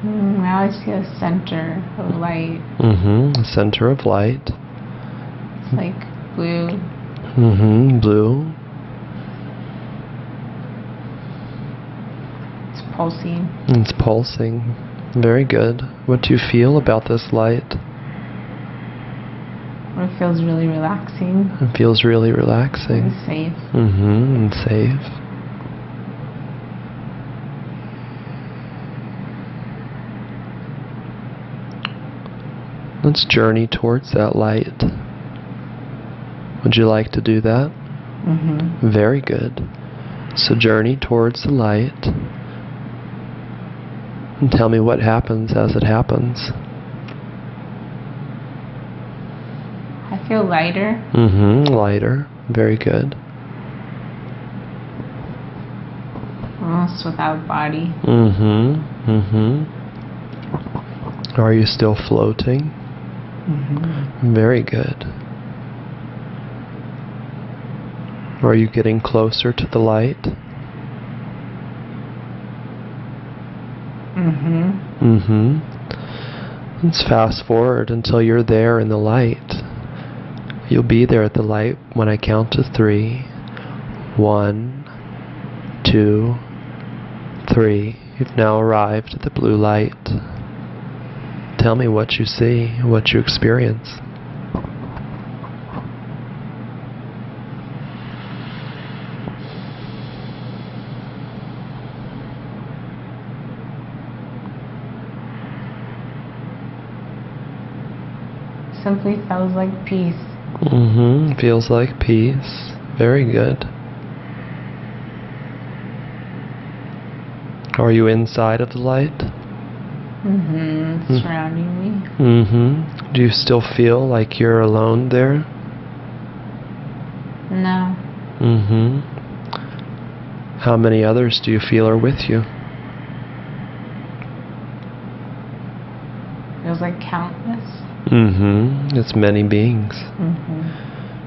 Now I see a center of light. A center of light. It's like blue. Blue. It's pulsing. It's pulsing. Very good. What do you feel about this light? It feels really relaxing. It feels really relaxing. And safe. And safe. Let's journey towards that light. Would you like to do that? Very good. So journey towards the light. And tell me what happens as it happens. I feel lighter. Lighter. Very good. Almost without body. Are you still floating? Very good. Are you getting closer to the light? Let's fast forward until you're there in the light. You'll be there at the light when I count to 3. 1, 2, 3. You've now arrived at the blue light. Tell me what you see, what you experience. Simply feels like peace. Feels like peace. Very good. Are you inside of the light? Surrounding me. Do you still feel like you're alone there? No. How many others do you feel are with you? Feels like countless. It's many beings.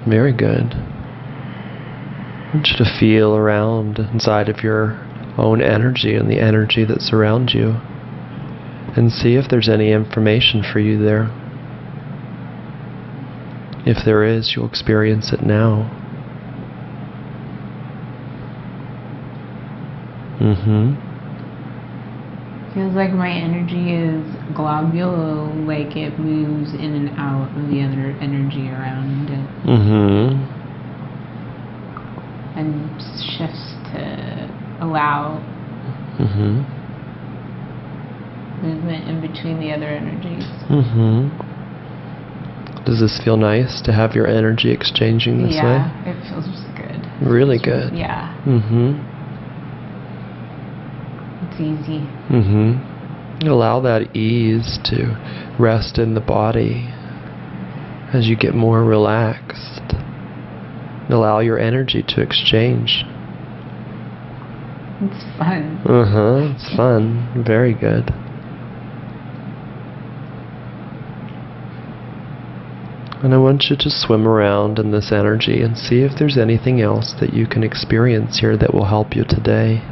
Very good. I want you to feel around inside of your own energy and the energy that surrounds you, and see if there's any information for you there. If there is, you'll experience it now. Feels like my energy is globular, like it moves in and out of the other energy around it. And shifts to allow movement in between the other energies. Does this feel nice to have your energy exchanging this way? Yeah, it feels good. Really good. Yeah. It's easy. Allow that ease to rest in the body as you get more relaxed. Allow your energy to exchange. It's fun. It's fun. Very good. And I want you to swim around in this energy and see if there's anything else that you can experience here that will help you today.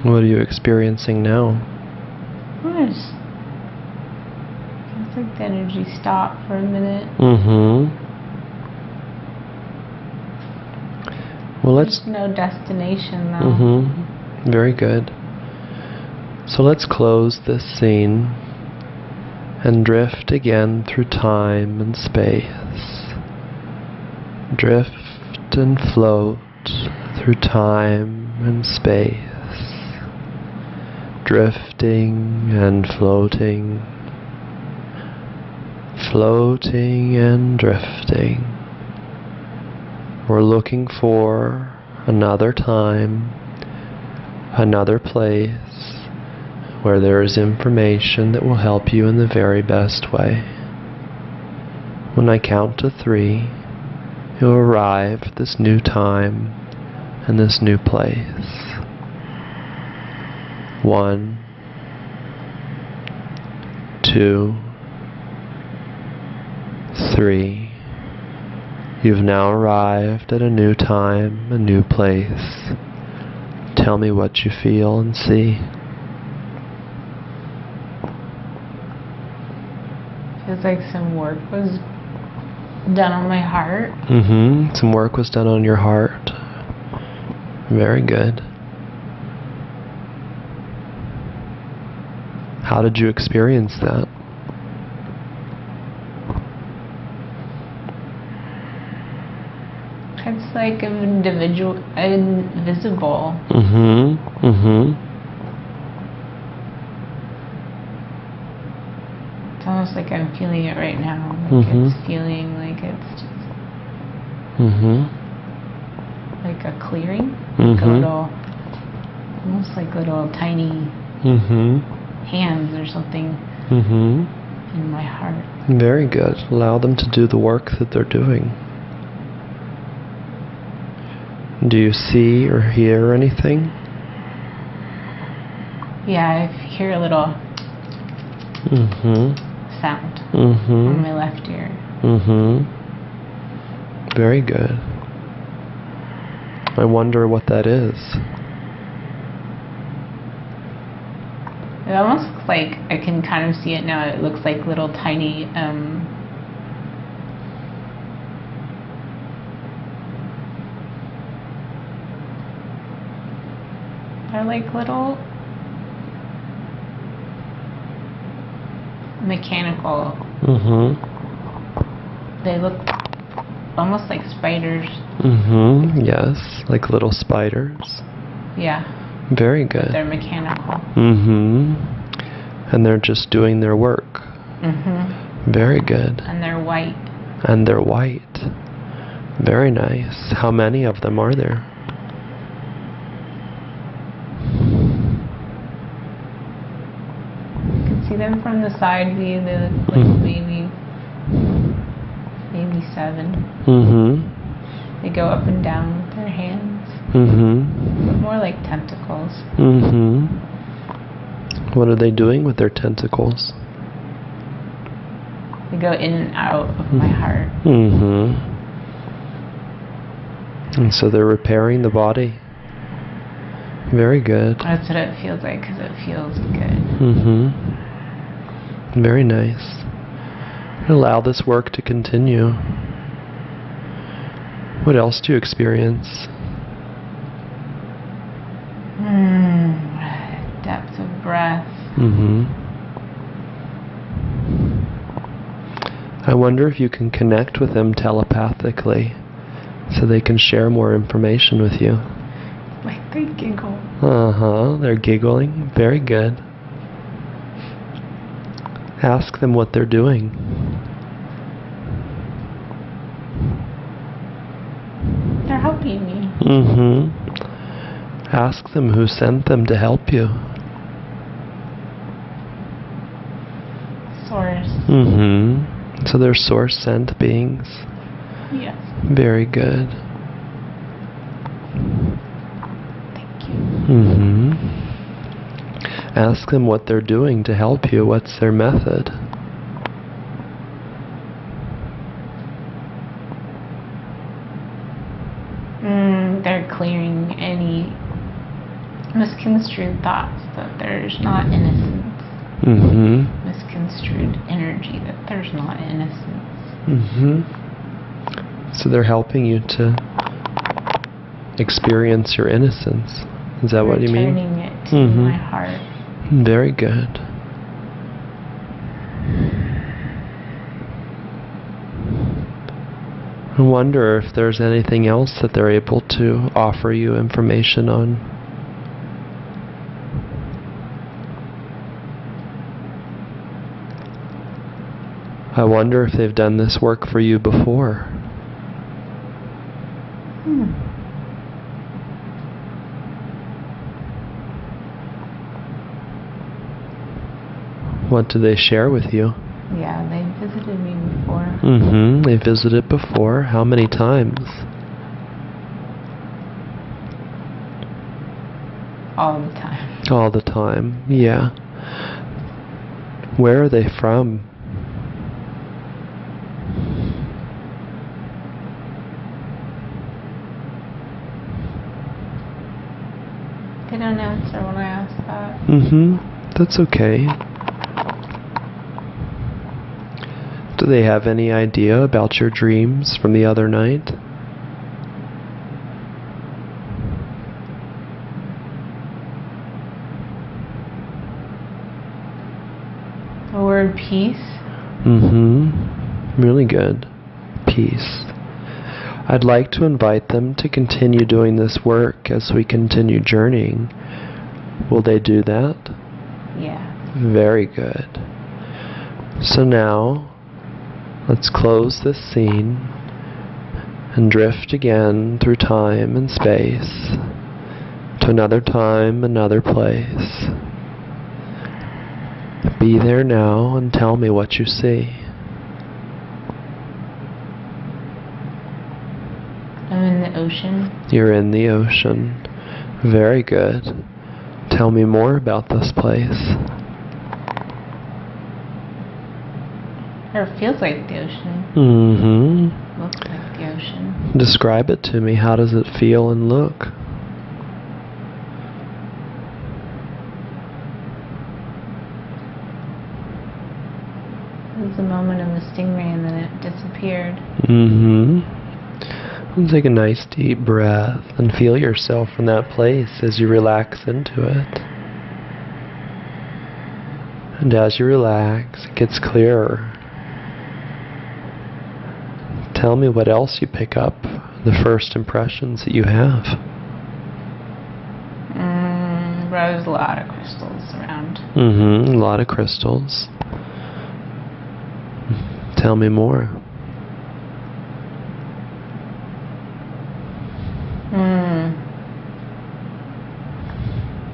What are you experiencing now? Nice. Feels like the energy stopped for a minute. Well, let's... There's no destination though. Very good. So let's close this scene and drift again through time and space. Drift and float through time and space. Drifting and floating, floating and drifting. We're looking for another time, another place where there is information that will help you in the very best way. When I count to 3, you'll arrive at this new time and this new place. 1, 2, 3. You've now arrived at a new time, a new place. Tell me what you feel and see. Feels like some work was done on my heart. Some work was done on your heart. Very good. How did you experience that? It's like invisible. It's almost like I'm feeling it right now. Like it's feeling like it's just like a clearing. Like a little, almost like little tiny hands or something in my heart. Very good. Allow them to do the work that they're doing. Do you see or hear anything? Yeah, I hear a little sound on my left ear. Very good. I wonder what that is. It almost looks like, I can kind of see it now, it looks like little tiny they're like little mechanical. They look almost like spiders. Yes, like little spiders. Yeah. Very good. They're mechanical. And they're just doing their work. Very good. And they're white. And they're white. Very nice. How many of them are there? See them from the side view, they look like maybe 7. They go up and down with their hands. But more like tentacles. What are they doing with their tentacles? They go in and out of my heart. And so they're repairing the body. Very good. That's what it feels like, because it feels good. Very nice. Allow this work to continue. What else do you experience? Depth of breath. I wonder if you can connect with them telepathically so they can share more information with you. Like they giggle. They're giggling. Very good. Ask them what they're doing. They're helping me. Ask them who sent them to help you. Source. So they're source sent beings. Yes. Very good. Thank you. Ask them what they're doing to help you. What's their method? They're clearing any misconstrued thoughts that there's not innocence. Misconstrued energy that there's not innocence. So they're helping you to experience your innocence. Is that what you mean? Returning it to my heart. Very good. I wonder if there's anything else that they're able to offer you information on. I wonder if they've done this work for you before. What do they share with you? Yeah, they visited me before. Mm-hmm. They visited before. How many times? All the time. All the time, yeah. Where are they from? They don't answer when I ask that. Mm-hmm. That's okay. Do they have any idea about your dreams from the other night? The word peace? Mm-hmm. Really good. Peace. I'd like to invite them to continue doing this work as we continue journeying. Will they do that? Yeah. Very good. So now, let's close this scene and drift again through time and space to another time, another place. Be there now and tell me what you see. I'm in the ocean. You're in the ocean. Very good. Tell me more about this place. Or it feels like the ocean. Mm-hmm. Looks like the ocean. Describe it to me. How does it feel and look? There was a moment of the stingray and then it disappeared. Mm-hmm. Take a nice deep breath and feel yourself in that place as you relax into it. And as you relax, it gets clearer. Tell me what else you pick up, the first impressions that you have. There's a lot of crystals around. Mm-hmm. A lot of crystals. Tell me more.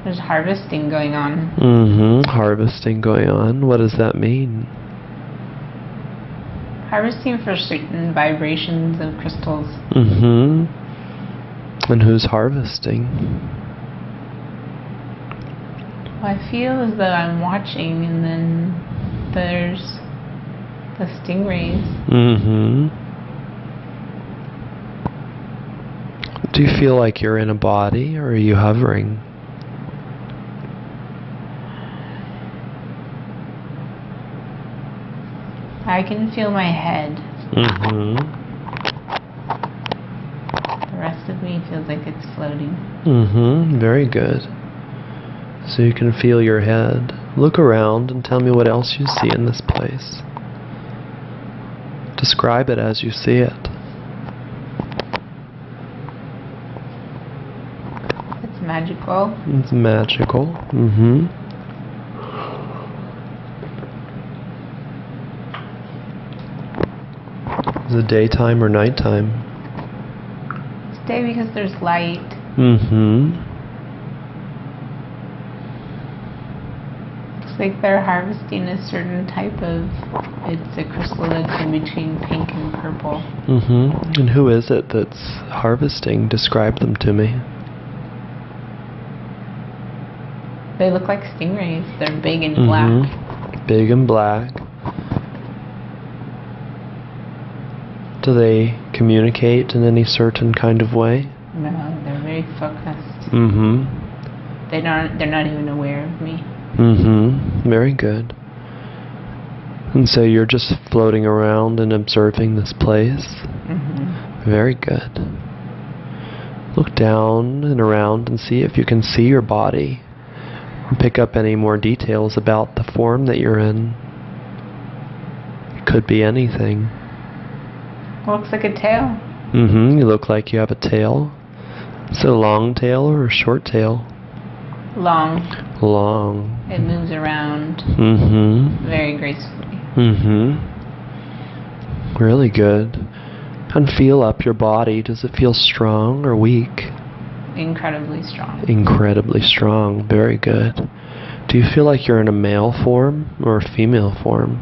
There's harvesting going on. Mm-hmm. Harvesting going on. What does that mean? Harvesting for certain vibrations of crystals. Mm-hmm. And who's harvesting? Well, I feel as though I'm watching and then there's the stingrays. Mm-hmm. Do you feel like you're in a body or are you hovering? I can feel my head. Mm-hmm. The rest of me feels like it's floating. Mm-hmm. Very good. So you can feel your head. Look around and tell me what else you see in this place. Describe it as you see it. It's magical. It's magical. Mm-hmm. Is it daytime or nighttime? It's day because there's light. Mm-hmm. Looks like they're harvesting a certain type of... It's a crystal that's in between pink and purple. Mm-hmm. And who is it that's harvesting? Describe them to me. They look like stingrays. They're big and black. Big and black. Do they communicate in any certain kind of way? No, they're very focused. Mm-hmm. They're not even aware of me. Mm-hmm. Very good. And so you're just floating around and observing this place? Mm-hmm. Very good. Look down and around and see if you can see your body. Or pick up any more details about the form that you're in. It could be anything. Looks like a tail. Mm-hmm. You look like you have a tail. Is it a long tail or a short tail? Long. Long. It moves around Mm-hmm. very gracefully. Mm-hmm. Really good. And feel up your body. Does it feel strong or weak? Incredibly strong. Incredibly strong. Very good. Do you feel like you're in a male form or a female form?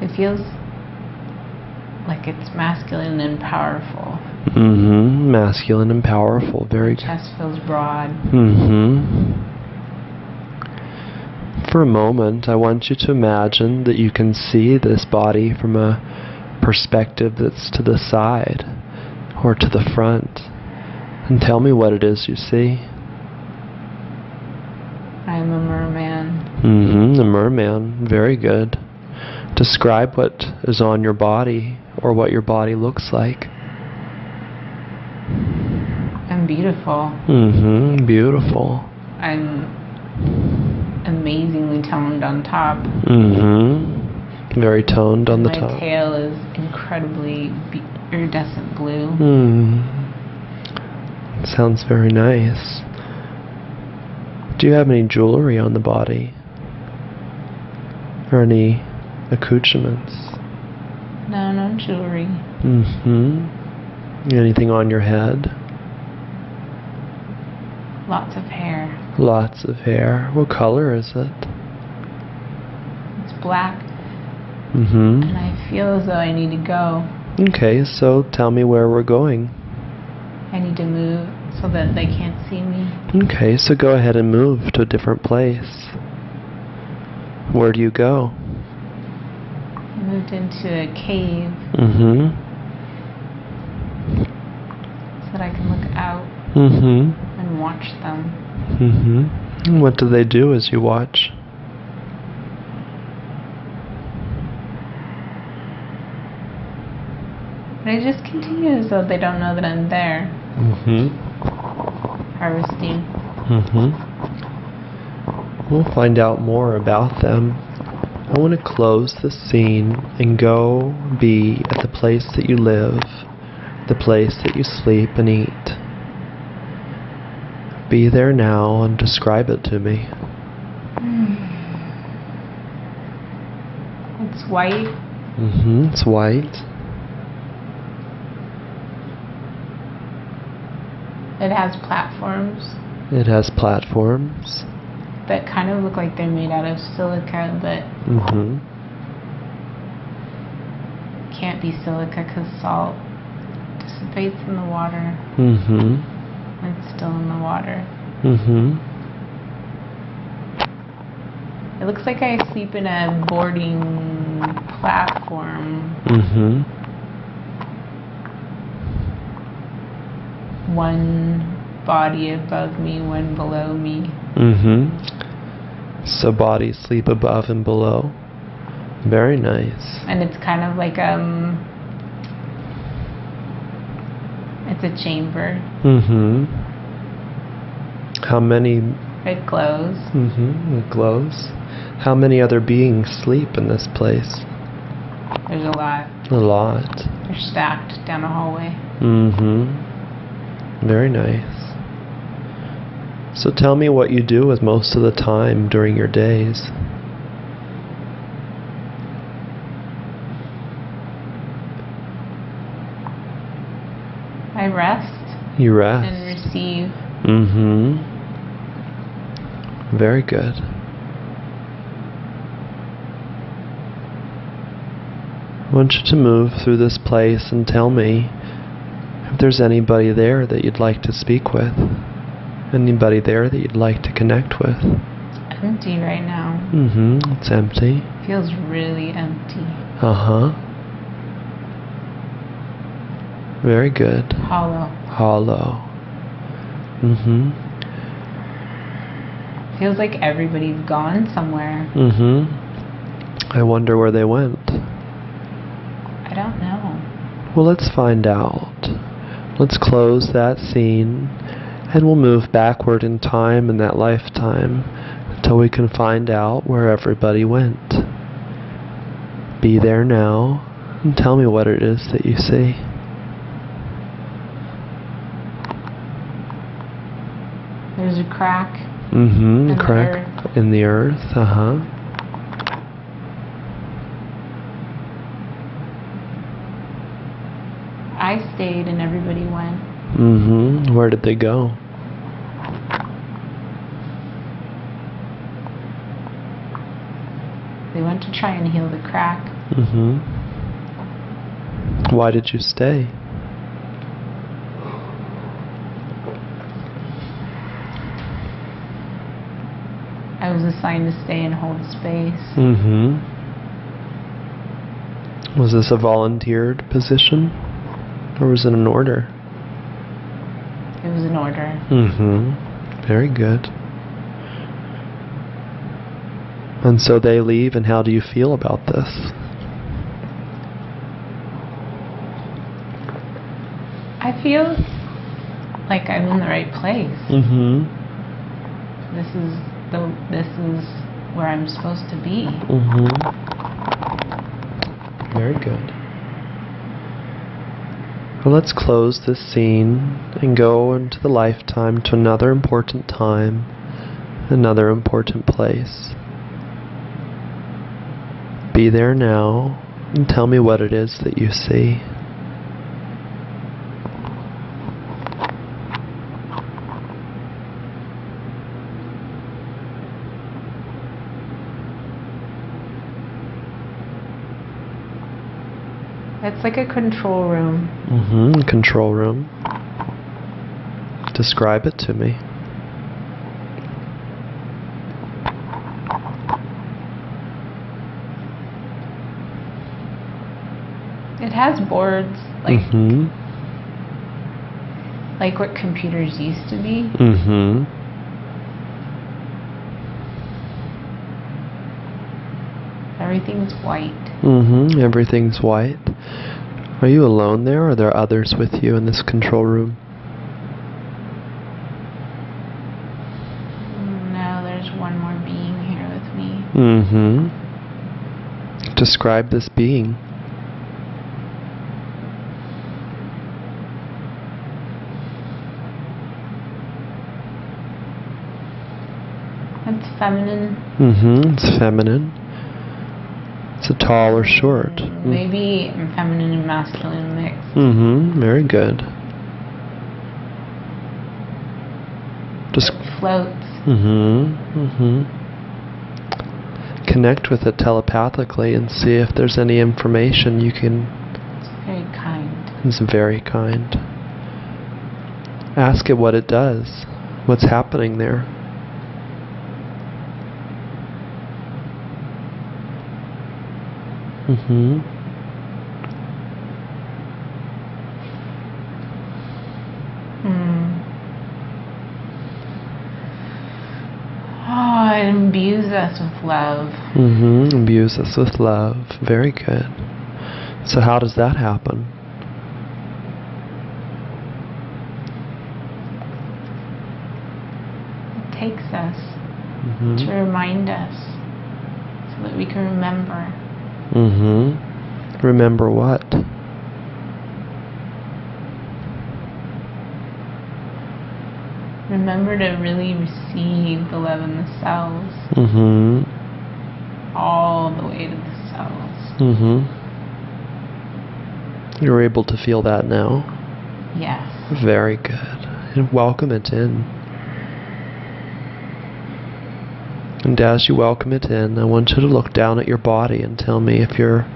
It feels like it's masculine and powerful. Mm-hmm. Masculine and powerful. Very good. My chest feels broad. Mm-hmm. For a moment, I want you to imagine that you can see this body from a perspective that's to the side or to the front. And tell me what it is you see. I'm a merman. Mm-hmm. A merman. Very good. Describe what is on your body or what your body looks like. I'm beautiful. Mm-hmm. Beautiful. I'm amazingly toned on top. Mm-hmm. Very toned on the top. My tail is incredibly iridescent blue. Sounds very nice. Do you have any jewelry on the body? Or any accoutrements? No, no jewelry. Mm-hmm. Anything on your head? Lots of hair. Lots of hair. What color is it? It's black. Mm-hmm. And I feel as though I need to go. Okay, so tell me where we're going. I need to move so that they can't see me. Okay, so go ahead and move to a different place. Where do you go? I moved into a cave Mm-hmm. so that I can look out Mm-hmm. and watch them. Mm-hmm. And what do they do as you watch? But I just continue as though they don't know that I'm there. Mm-hmm. Harvesting. Mm-hmm. We'll find out more about them. I want to close the scene and go be at the place that you live, the place that you sleep and eat. Be there now and describe it to me. It's white. Mm-hmm. It's white. It has platforms It has platforms. that kind of look like they're made out of silica, but Mm-hmm. can't be silica because salt dissipates in the water. Mm-hmm. It's still in the water. Mm-hmm. It looks like I sleep in a boarding platform. Mm-hmm. One body above me, one below me. Mm-hmm. So bodies sleep above and below. Very nice. And it's kind of like it's a chamber. Mm-hmm. How many? It glows. Mm-hmm. It glows. How many other beings sleep in this place? There's a lot. A lot. They're stacked down a hallway. Mm-hmm. Very nice. So tell me what you do with most of the time during your days. I rest You rest. and receive. Mm-hmm. Very good. I want you to move through this place and tell me if there's anybody there that you'd like to speak with. Anybody there that you'd like to connect with. It's empty right now. Mm-hmm. It's empty. It feels really empty. Uh-huh. Very good. Hollow. Hollow. Mm-hmm. Feels like everybody's gone somewhere. Mm-hmm. I wonder where they went. I don't know. Well, let's find out. Let's close that scene, and we'll move backward in time in that lifetime until we can find out where everybody went. Be there now, and tell me what it is that you see. There's a crack. Mm-hmm. In the Crack earth. in the earth. Uh-huh. I stayed and everybody went. Mm-hmm. Where did they go? They went to try and heal the crack. Mm-hmm. Why did you stay? I was assigned to stay and hold space. Mm-hmm. Was this a volunteered position? Or was it an order? It was an order. Mm-hmm. Very good. And so they leave, and how do you feel about this? I feel like I'm in the right place. Mm-hmm. This is where I'm supposed to be. Mm-hmm. Very good. Well, let's close this scene and go into the lifetime to another important time, another important place. Be there now and tell me what it is that you see. It's like a control room. Mm-hmm. Control room. Describe it to me. It has boards like Mm-hmm. like what computers used to be. Mm-hmm. Everything's white. Mm-hmm. Everything's white. Are you alone there, or are there others with you in this control room? No, there's one more being here with me. Mm-hmm. Describe this being. It's feminine. Mm-hmm. It's feminine. Is it tall or short? Maybe feminine and masculine mixed. Mm-hmm. Very good. Just It floats. Mm-hmm. Mm-hmm. Connect with it telepathically and see if there's any information you can. It's very kind. It's very kind. Ask it what it does. What's happening there? Mm-hmm. Oh, it imbues us with love. Mm-hmm. Imbues us with love. Very good. So how does that happen? It takes us Mm-hmm. to remind us so that we can remember. Mm-hmm. Remember what? Remember to really receive the love in the cells. Mm-hmm. All the way to the cells. Mm-hmm. You're able to feel that now? Yes. Very good. And welcome it in. And as you welcome it in, I want you to look down at your body and tell me if you're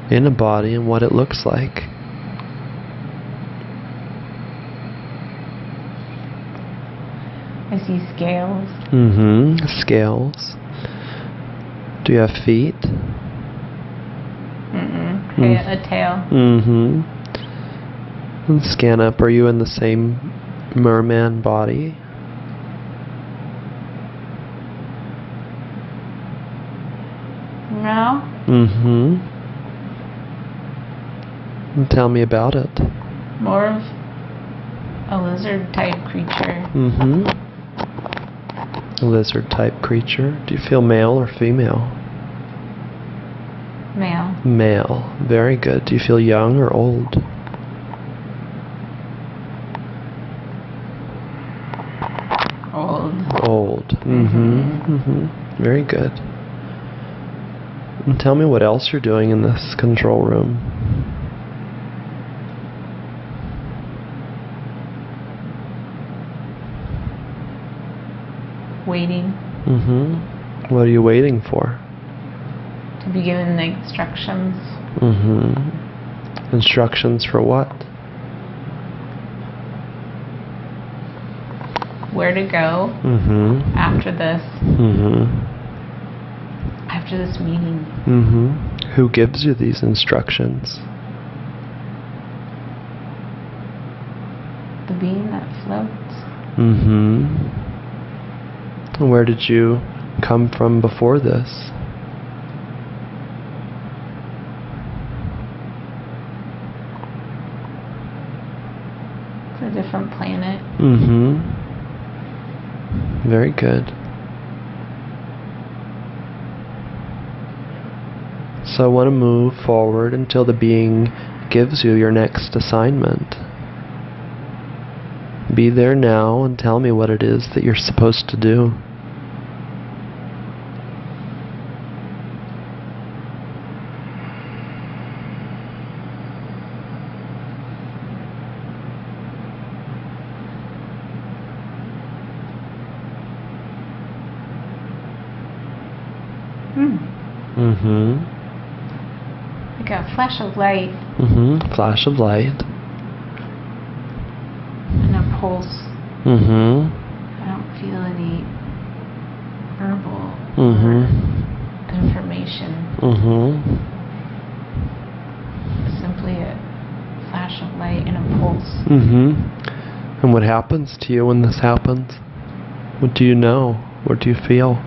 in a body and what it looks like. I see scales. Mm-hmm. Scales. Do you have feet? Mm-mm. A tail. Mm-hmm. And scan up. Are you in the same merman body? No. Mm-hmm. And tell me about it. More of a lizard type creature. Mm-hmm. A lizard type creature. Do you feel male or female? Male. Male. Very good. Do you feel young or old? Old. Old. Mm-hmm. Mm-hmm. Very good. And tell me what else you're doing in this control room. Waiting Mm-hmm. What are you waiting for? to To be given the instructions. Instructions for what? Where to go after this. After this meeting. Who gives you these instructions? The being that floats. And where did you come from before this? It's a different planet. Very good. So I want to move forward until the being gives you your next assignment. Be there now and tell me what it is that you're supposed to do. Like a flash of light. Flash of light. And a pulse. I don't feel any verbal information. Simply a flash of light and a pulse. And what happens to you when this happens? What do you know? What do you feel?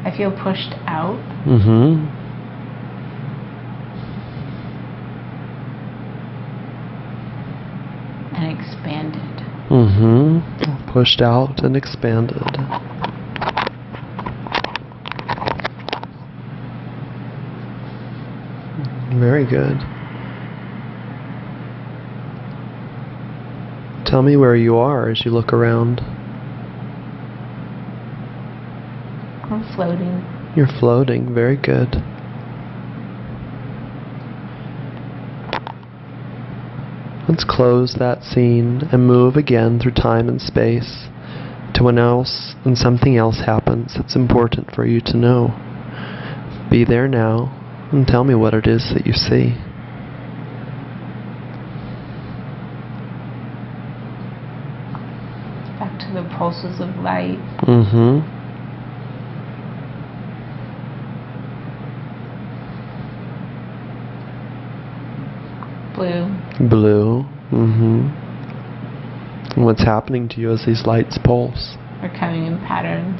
I feel pushed out. And expanded. Pushed out and expanded. Very good. Tell me where you are as you look around. I'm floating. You're floating. Very good. Let's close that scene and move again through time and space to when something else happens that's important for you to know. Be there now and tell me what it is that you see. Back to the pulses of light. Blue. Blue. And what's happening to you as these lights pulse? They're coming in patterns.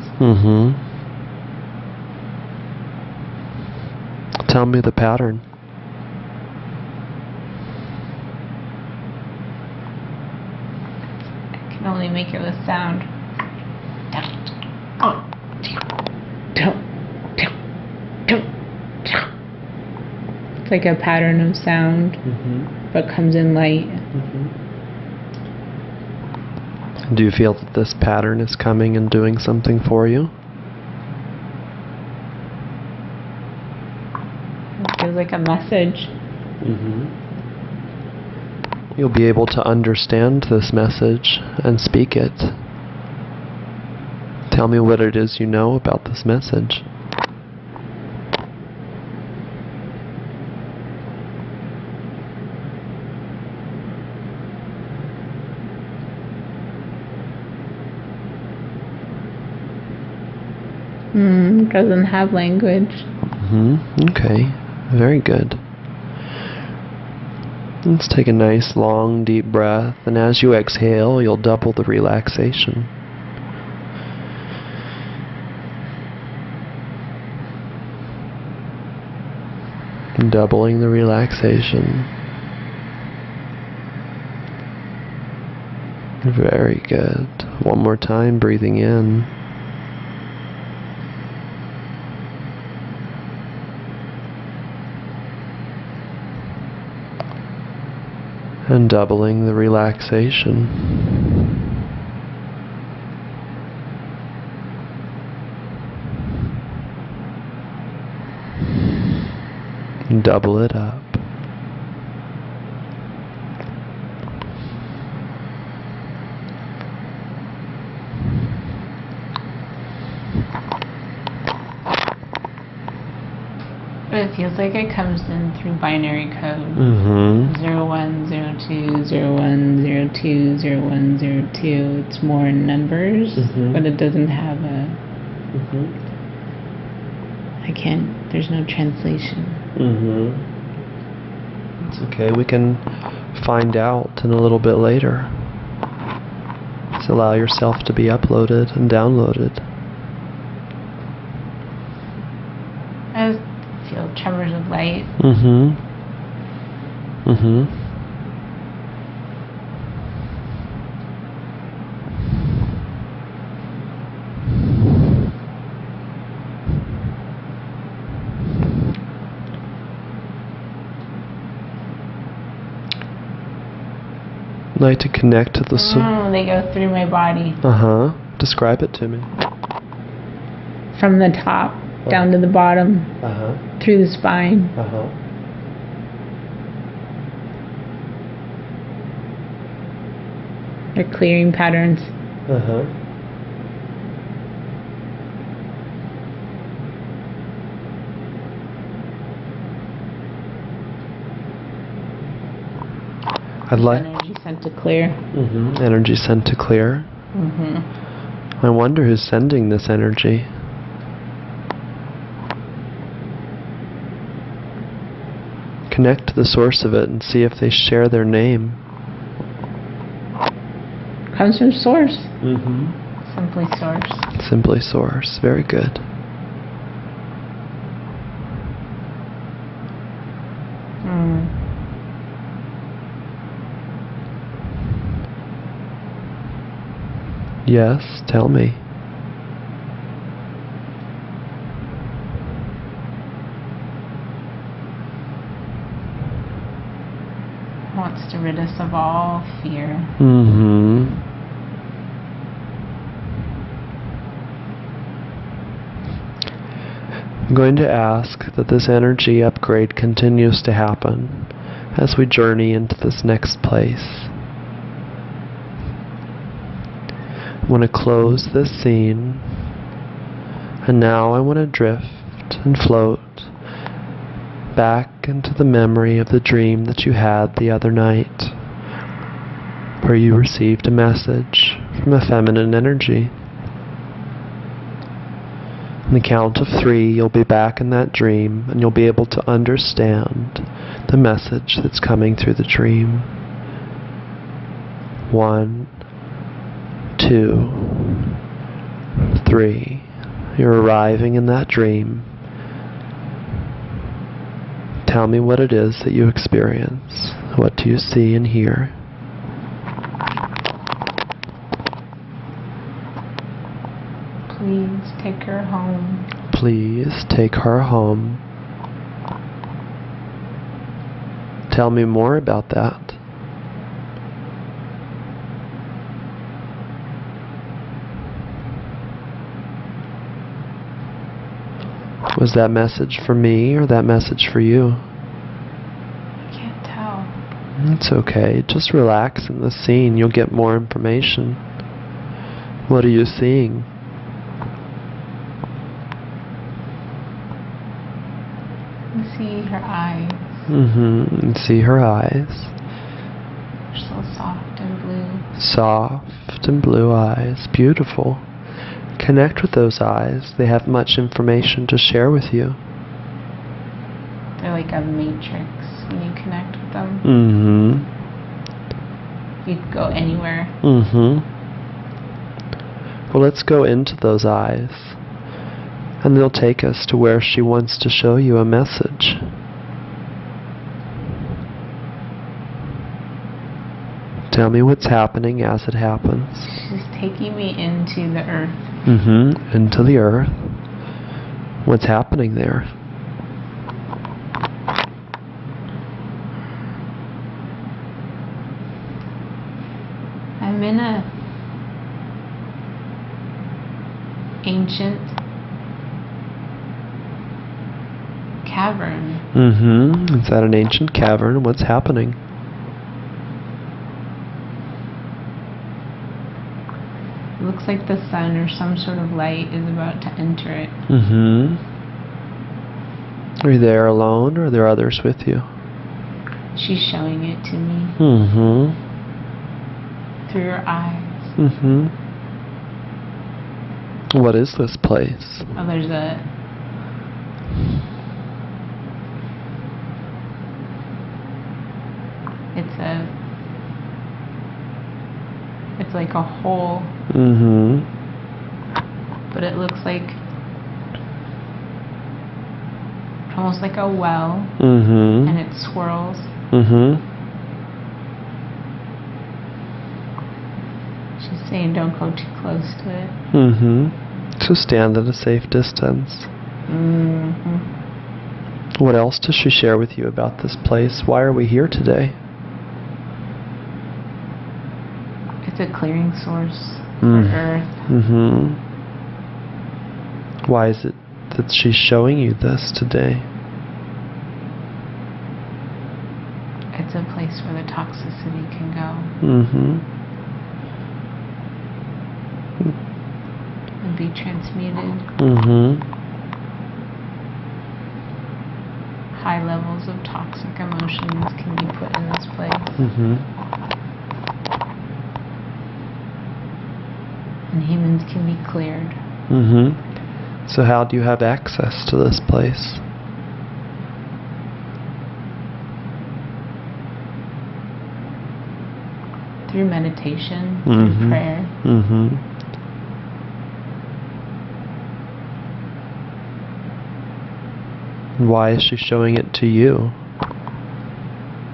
Tell me the pattern. I can only make it with sound. It's like a pattern of sound, but comes in light. Do you feel that this pattern is coming and doing something for you? It feels like a message. You'll be able to understand this message and speak it. Tell me what it is you know about this message. Doesn't have language. Okay, very good. Let's take a nice long deep breath, and as you exhale, you'll double the relaxation. Doubling the relaxation. Very good. One more time, breathing in. And doubling the relaxation. Double it up. But it feels like it comes in through binary code. 010201020102. It's more in numbers, but it doesn't have a. I can't. There's no translation. It's okay. We can find out in a little bit later. Just allow yourself to be uploaded and downloaded. I feel tremors of light. I'd like to connect to the soul. They go through my body. Describe it to me. From the top down to the bottom. Through the spine. They're clearing patterns. I'd like energy sent to clear. Energy sent to clear. I wonder who's sending this energy. Connect to the source of it and see if they share their name. Comes from source. Simply source. Simply source. Very good. Yes, tell me. Wants to rid us of all fear. I'm going to ask that this energy upgrade continues to happen as we journey into this next place. I want to close this scene, and now I want to drift and float back into the memory of the dream that you had the other night, where you received a message from a feminine energy. On the count of 3, you'll be back in that dream, and you'll be able to understand the message that's coming through the dream. 1, 2, 3. You're arriving in that dream. Tell me what it is that you experience. What do you see and hear? Please take her home. Please take her home. Tell me more about that. Was that message for me or that message for you? I can't tell. It's okay. Just relax in the scene. You'll get more information. What are you seeing? I see her eyes. And see her eyes. They're so soft and blue. Soft and blue eyes. Beautiful. Connect with those eyes. They have much information to share with you. They're like a matrix when you connect with them. You could go anywhere. Well, let's go into those eyes, and they'll take us to where she wants to show you a message. Tell me what's happening as it happens. She's taking me into the earth. Into the earth. What's happening there? I'm in a ancient cavern. It's at an ancient cavern. What's happening? It looks like the sun or some sort of light is about to enter it. Are you there alone, or are there others with you? She's showing it to me. Mm-hmm. Through her eyes. Mm-hmm. What is this place? Oh, there's a... It's like a hole. Mm-hmm. But it looks like... almost like a well. Mm-hmm. And it swirls. Mm-hmm. She's saying don't go too close to it. Mm-hmm. So stand at a safe distance. Mm-hmm. What else does she share with you about this place? Why are we here today? It's a clearing source for Earth. Mm-hmm. Why is it that she's showing you this today? It's a place where the toxicity can go. Mm-hmm. And be transmuted. Mm-hmm. High levels of toxic emotions can be put in this place. Mm-hmm. And humans can be cleared. Mm-hmm. So how do you have access to this place? Through meditation, Mm-hmm. through prayer. Mm-hmm. Why is she showing it to you?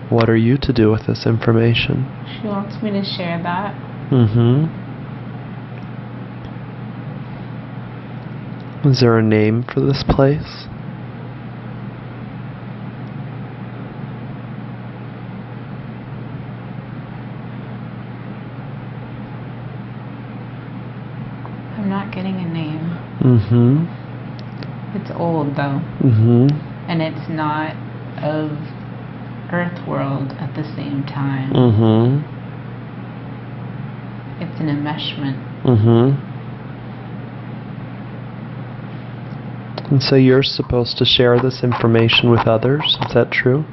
What are you to do with this information? She wants me to share that. Mm-hmm. Is there a name for this place? I'm not getting a name. Mm-hmm. It's old though. Mm-hmm. And it's not of Earth world at the same time. Mm-hmm. It's an enmeshment. Mm-hmm. And so you're supposed to share this information with others, is that true?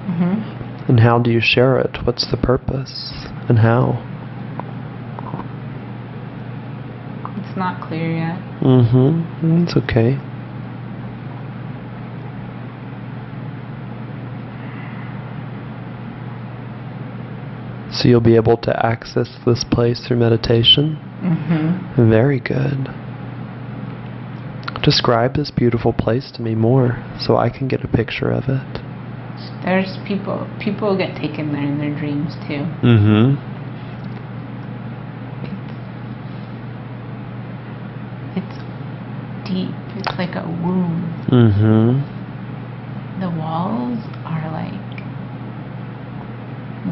Mm-hmm. And how do you share it? What's the purpose? And how? It's not clear yet. Mm-hmm. It's okay. So you'll be able to access this place through meditation? Mm-hmm. Very good. Describe this beautiful place to me more so I can get a picture of it. There's people get taken there in their dreams too. Mm-hmm. It's deep. It's like a womb. Mm-hmm. The walls are like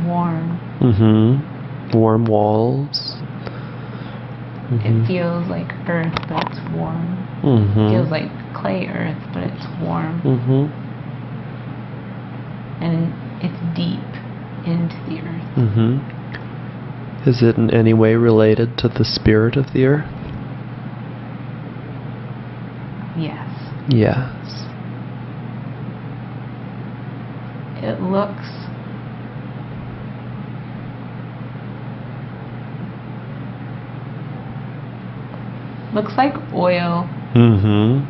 warm. Mm-hmm. Warm walls. Mm-hmm. It feels like earth, but it's warm. Mm-hmm. It feels like clay earth, but it's warm. Mm-hmm. And it's deep into the earth. Mm-hmm. Is it in any way related to the spirit of the earth? Yes. Yes. It looks like oil, Mm-hmm.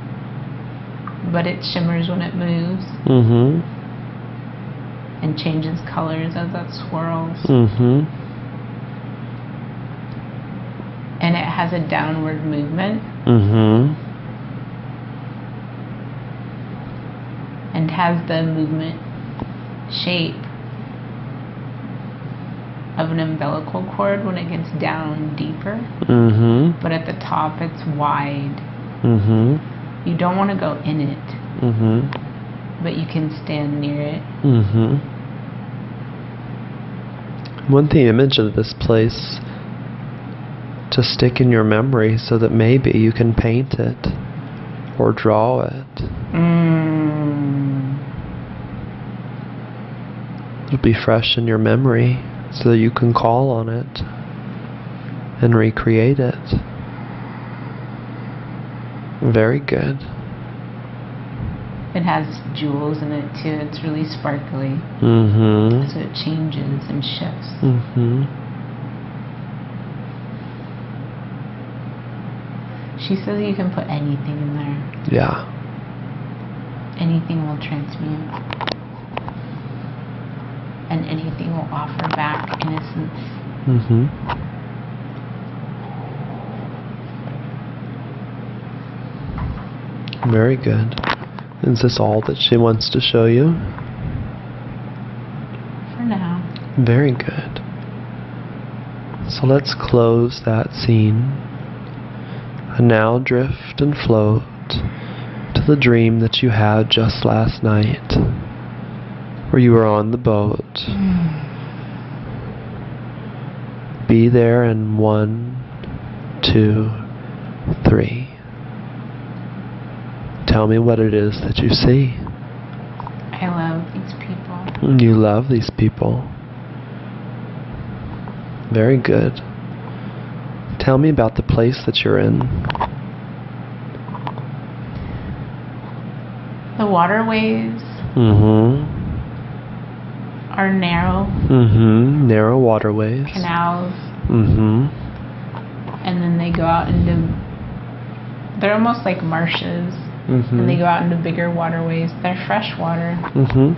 but it shimmers when it moves Mm-hmm. and changes colors as that swirls. Mm-hmm. And it has a downward movement Mm-hmm. and has the movement shape of an umbilical cord when it gets down deeper. Mm-hmm. But at the top it's wide. Mm-hmm. You don't want to go in it, Mm-hmm. but you can stand near it. Mm-hmm. One thing image of this place to stick in your memory so that maybe you can paint it or draw it. It'll be fresh in your memory so that you can call on it and recreate it. Very good. It has jewels in it too. It's really sparkly. Mm-hmm. So it changes and shifts. Mm-hmm. She says you can put anything in there. Yeah. Anything will transmute. And anything will offer back innocence. Mm-hmm. Very good. Is this all that she wants to show you? For now. Very good. So let's close that scene. And now drift and float to the dream that you had just last night, where you were on the boat. Be there in 1, 2, 3. Tell me what it is that you see. I love these people. You love these people. Very good. Tell me about the place that you're in. The waterways Mm-hmm. are narrow. Mm-hmm. Narrow waterways. Canals. Mm-hmm. And then they go out into... They're almost like marshes. Mm-hmm. And they go out into bigger waterways. They're fresh water. Mm-hmm.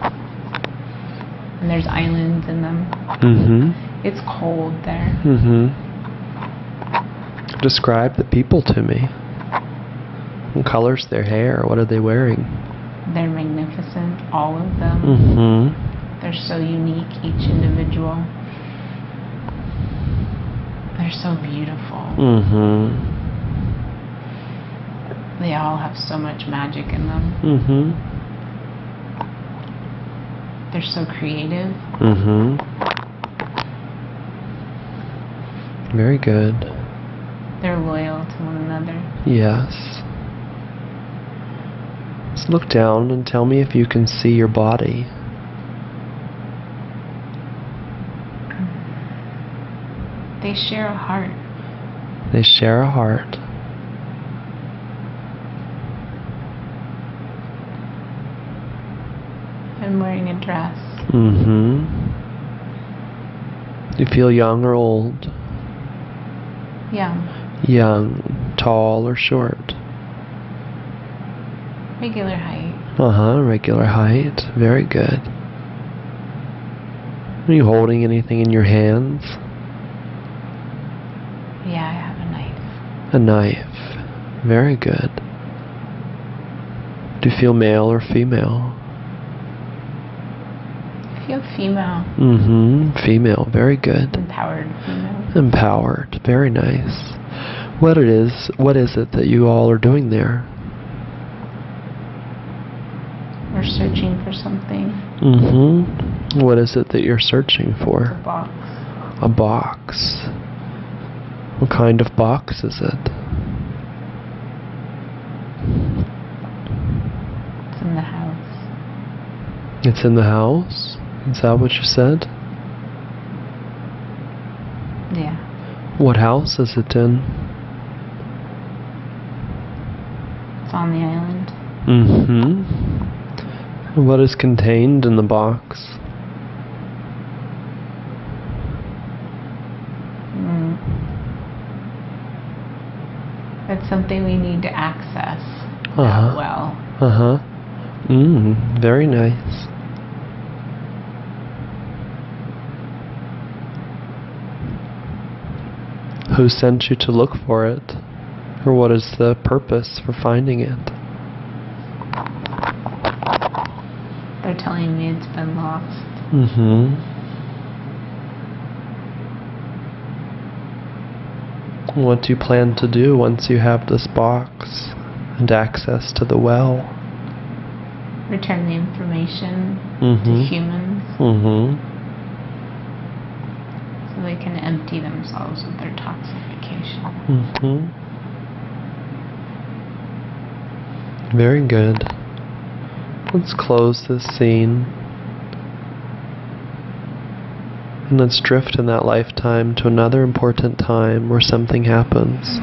And there's islands in them. Mm-hmm. It's cold there. Mm-hmm. Describe the people to me. What color's their hair? What are they wearing? They're magnificent, all of them. Mm-hmm. They're so unique, each individual. They're so beautiful. Mm-hmm. They all have so much magic in them. Mm-hmm. They're so creative. Mm-hmm. Very good. They're loyal to one another. Yes. Let's look down and tell me if you can see your body. They share a heart. They share a heart. I'm wearing a dress. Mm-hmm. Do you feel young or old? Young. Young, tall or short? Regular height. Uh-huh, regular height. Very good. Are you holding anything in your hands? Yeah, I have a knife. A knife. Very good. Do you feel male or female? I feel female. Mm-hmm. Female. Very good. Empowered female. Empowered. Very nice. What is it that you all are doing there? We're searching for something. Mm-hmm. What is it that you're searching A for? box. A box. What kind of box is it? It's in the house. It's in the house? Is that what you said? Yeah. What house is it in? It's on the island. Mm-hmm. What is contained in the box? It's something we need to access. Uh-huh. Well. Uh-huh. Very nice. Who sent you to look for it? Or what is the purpose for finding it? They're telling me it's been lost. Mm-hmm. What do you plan to do once you have this box and access to the well? Return the information Mm-hmm. to humans Mm-hmm. so they can empty themselves of their toxification. Mm-hmm. Very good. Let's close this scene. And let's drift in that lifetime to another important time where something happens.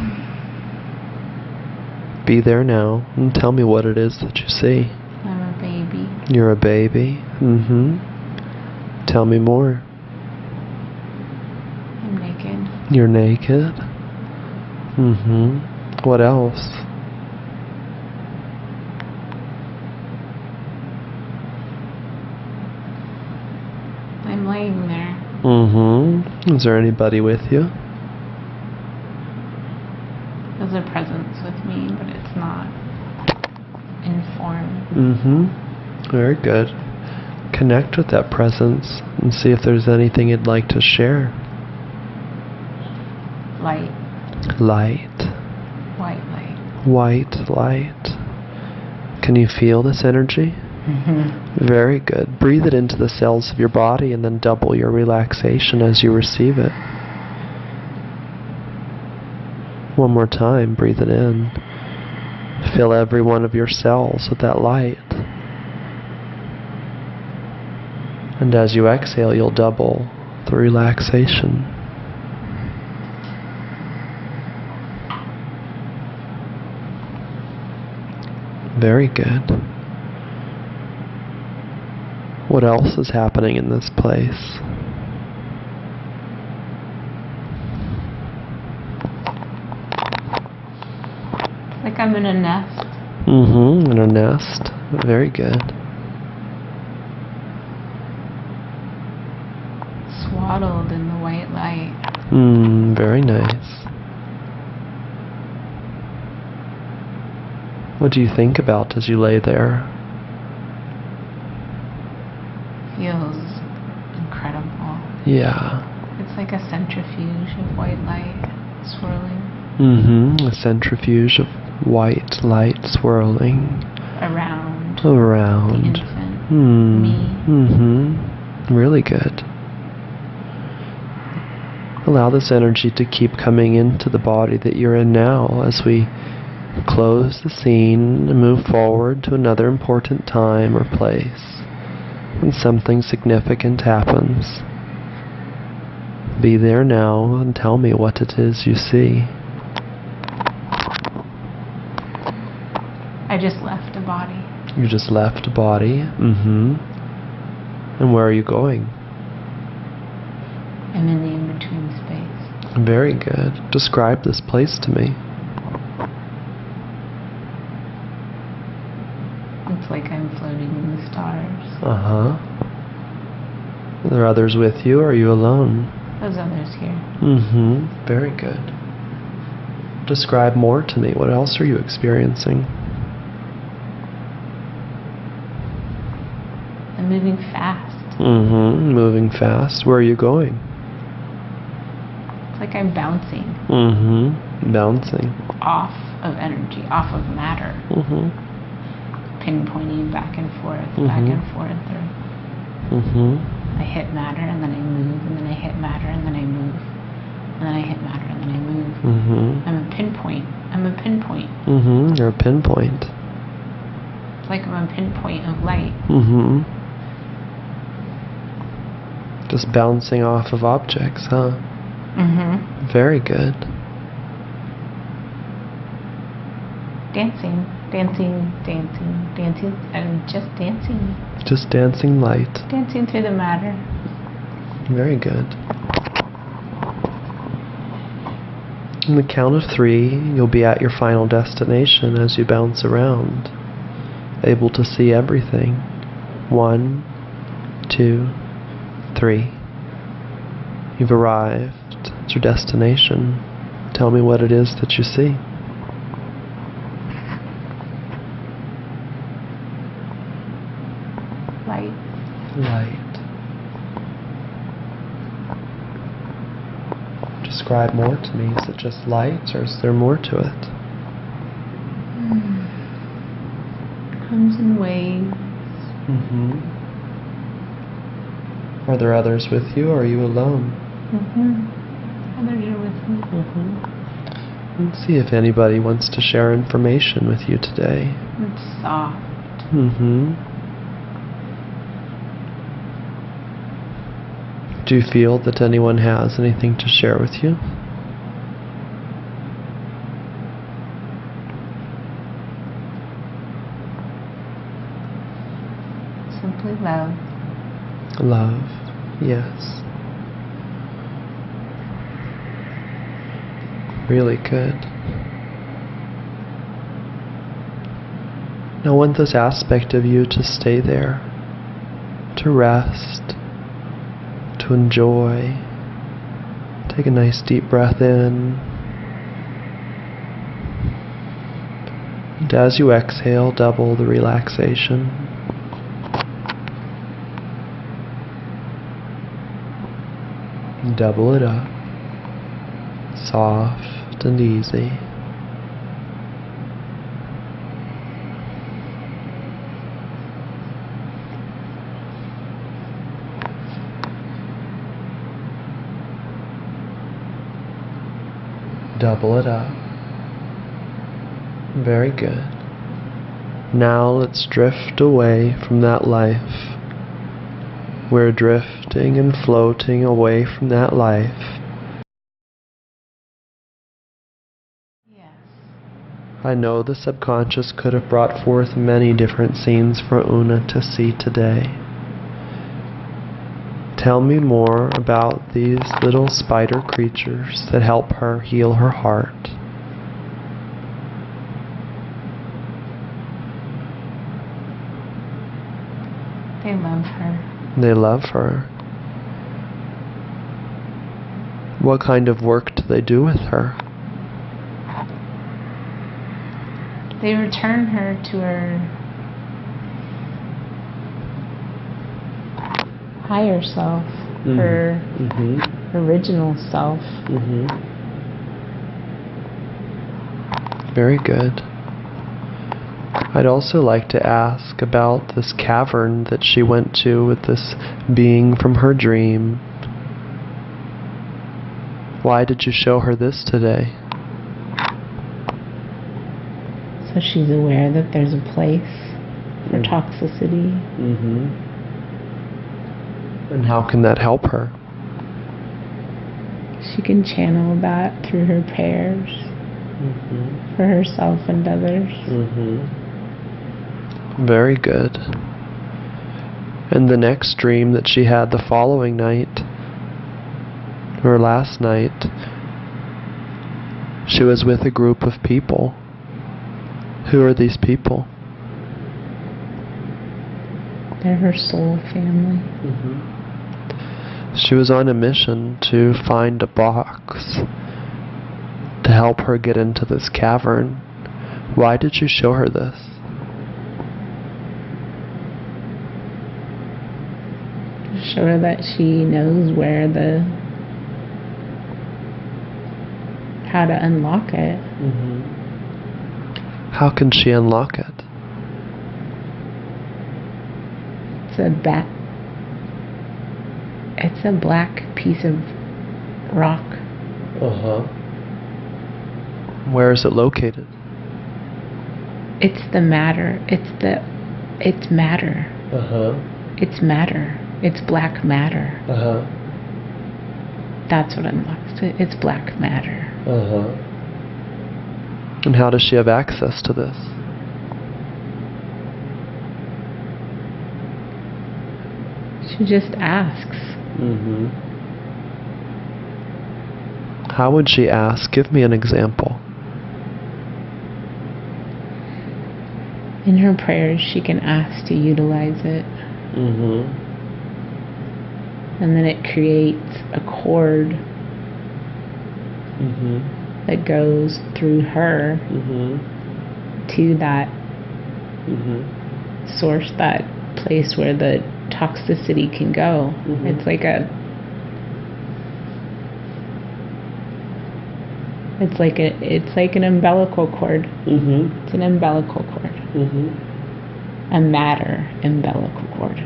Be there now and tell me what it is that you see. I'm You're a baby. Tell me more. I'm naked. You're naked. What else? I'm laying there. Is there anybody with you? There's a presence with me, but it's not in form. Very good. Connect with that presence and see if there's anything you'd like to share. Light. Light. White light. White light. Can you feel this energy? Very good. Breathe it into the cells of your body and then double your relaxation as you receive it. One more time, breathe it in. Fill every one of your cells with that light. And as you exhale, you'll double the relaxation. Very good. What else is happening in this place? Like I'm in a nest. In a nest. Very good. Swaddled in the white light. Very nice. What do you think about as you lay there? Feels incredible. Yeah. It's like a centrifuge of white light swirling. A centrifuge of white light swirling Around. around. The infant. Me. Really good. Allow this energy to keep coming into the body that you're in now as we close the scene and move forward to another important time or place when something significant happens. Be there now and tell me what it is you see. I just left a body. You just left a body. And where are you going? I'm in the in-between space. Very good. Describe this place to me. It's like I'm floating in the stars. Are there others with you, or are you alone? There's others here. Very good. Describe more to me. What else are you experiencing? I'm moving fast. Moving fast. Where are you going? It's like I'm bouncing. Bouncing. Off of energy, off of matter. Pinpointing back and forth, back and forth. I hit matter and then I move, and then I hit matter and then I move, and then I hit matter and then I move. I'm a pinpoint. I'm a pinpoint. You're a pinpoint. It's like I'm a pinpoint of light. Just bouncing off of objects, huh? Very good. Dancing, dancing, dancing, dancing, and just dancing. Just dancing light. Dancing through the matter. Very good. On the count of 3, you'll be at your final destination as you bounce around, able to see everything. 1, 2, 3. You've arrived at your destination. Tell me what it is that you see. Light. Light. Describe more to me. Is it just light, or is there more to it? Comes in waves. Are there others with you, or are you alone? Others are with me. Let's see if anybody wants to share information with you today. It's soft. Do you feel that anyone has anything to share with you? Love. Love. Yes. Really good. Now I want this aspect of you to stay there, to rest, to enjoy. Take a nice deep breath in. And as you exhale, double the relaxation. Double it up. Soft and easy. Double it up. Very good. Now let's drift away from that life. We're drifting and floating away from that life. Yes. I know the subconscious could have brought forth many different scenes for Una to see today. Tell me more about these little spider creatures that help her heal her heart. They love her. They love her. What kind of work do they do with her? They return her to her higher self, her original self. Very good. I'd also like to ask about this cavern that she went to with this being from her dream. Why did you show her this today? So she's aware that there's a place for toxicity. And how can that help her? She can channel that through her prayers for herself and others. Very good. And the next dream that she had the following night, or last night, she was with a group of people. Who are these people? They're her soul family. She was on a mission to find a box to help her get into this cavern. Why did you show her this? Show her that she knows where how to unlock it. How can she unlock it? It's a black piece of rock. Where is it located? It's the matter. It's matter. It's matter. It's black matter. That's what unlocks it. It's black matter. And how does she have access to this? She just asks. How would she ask? Give me an example. In her prayers, she can ask to utilize it. And then it creates a cord that goes through her to that source, that place where the toxicity can go. It's like an umbilical cord. It's an umbilical cord. A matter umbilical cord.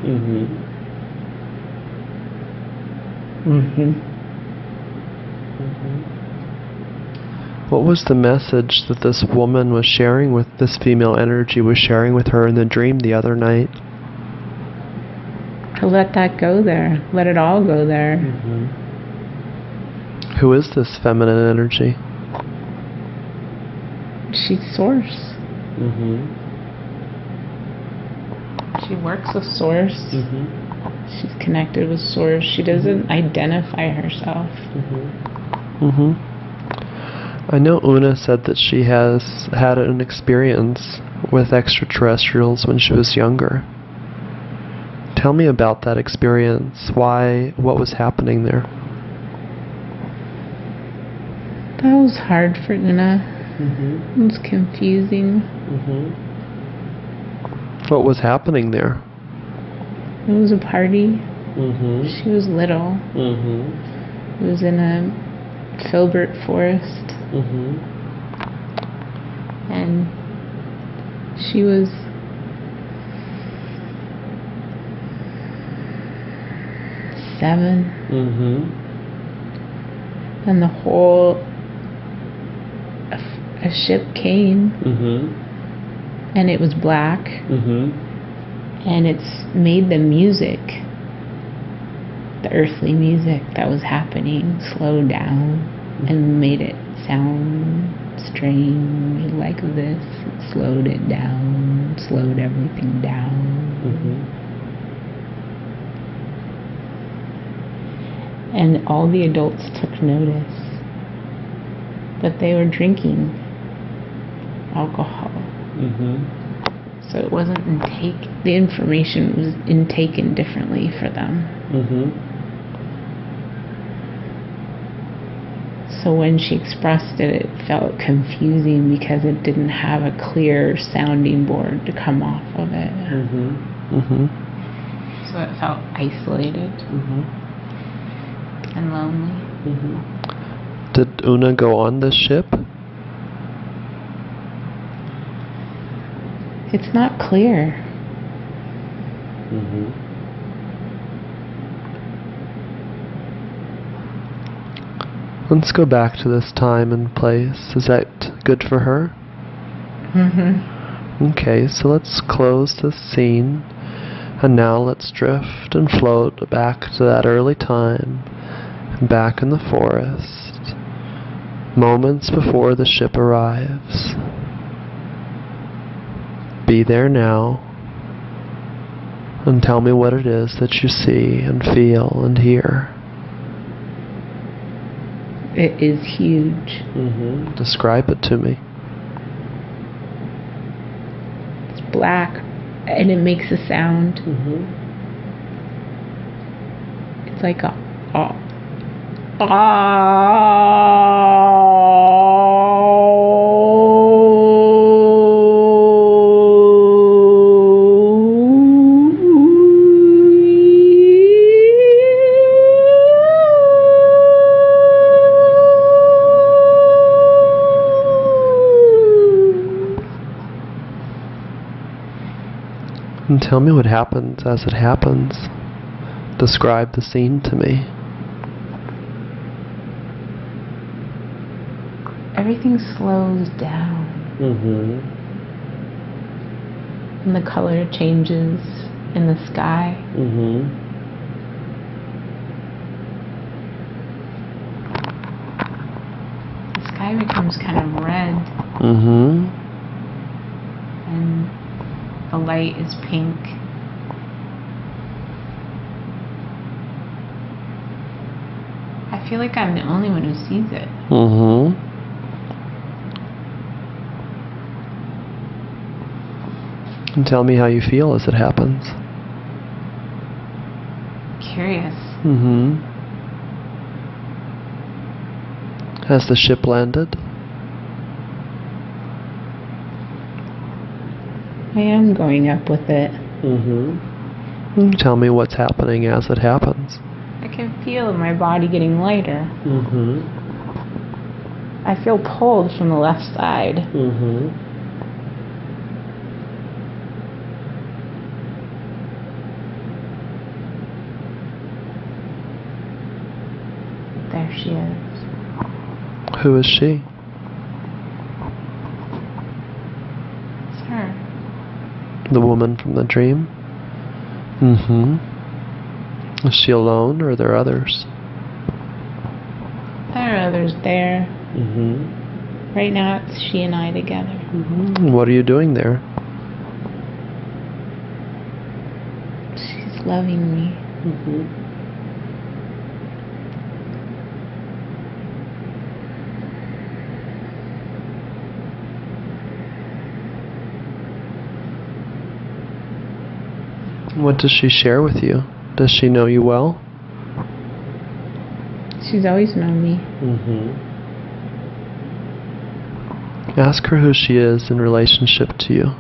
What was the message that this woman was sharing with, this female energy was sharing with her in the dream the other night? To let that go there. Let it all go there. Who is this feminine energy? She's source. She works with Source. She's connected with Source. She doesn't identify herself. I know Una said that she has had an experience with extraterrestrials when she was younger. Tell me about that experience. What was happening there? That was hard for Una. It was confusing. What was happening there? It was a party. She was little. It was in a filbert forest. And she was seven. And the whole a ship came, and it was black, and it's made the music, the earthly music that was happening, slow down and made it sound strange like this. It slowed it down, slowed everything down. And all the adults took notice that they were drinking alcohol. So it wasn't the information was intaken differently for them. So when she expressed it, it felt confusing because it didn't have a clear sounding board to come off of it. So it felt isolated and lonely. Did Una go on this ship? It's not clear. Let's go back to this time and place. Is that good for her? Okay, so let's close this scene. And now let's drift and float back to that early time, back in the forest, moments before the ship arrives. Be there now, and tell me what it is that you see and feel and hear. It is huge. Describe it to me. It's black, and it makes a sound. It's like a And tell me what happens as it happens. Describe the scene to me. Everything slows down. And the color changes in the sky. The sky becomes kind of red. And the light is pink. I feel like I'm the only one who sees it. And tell me how you feel as it happens. Curious. Has the ship landed? I am going up with it. Tell me what's happening as it happens. I can feel my body getting lighter. I feel pulled from the left side. There she is. Who is she? It's her. The woman from the dream? Is she alone, or are there others? There are others there. Right now it's she and I together. What are you doing there? loving me. What does she share with you? Does she know you well? She's always known me. Ask her who she is in relationship to you.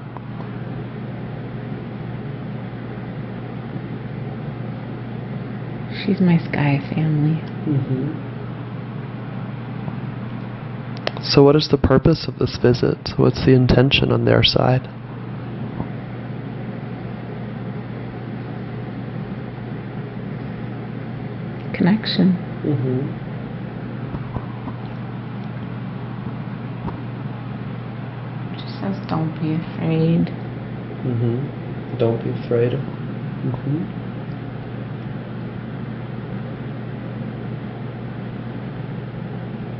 She's my sky family. So what is the purpose of this visit? What's the intention on their side? Connection. She says, don't be afraid. Don't be afraid.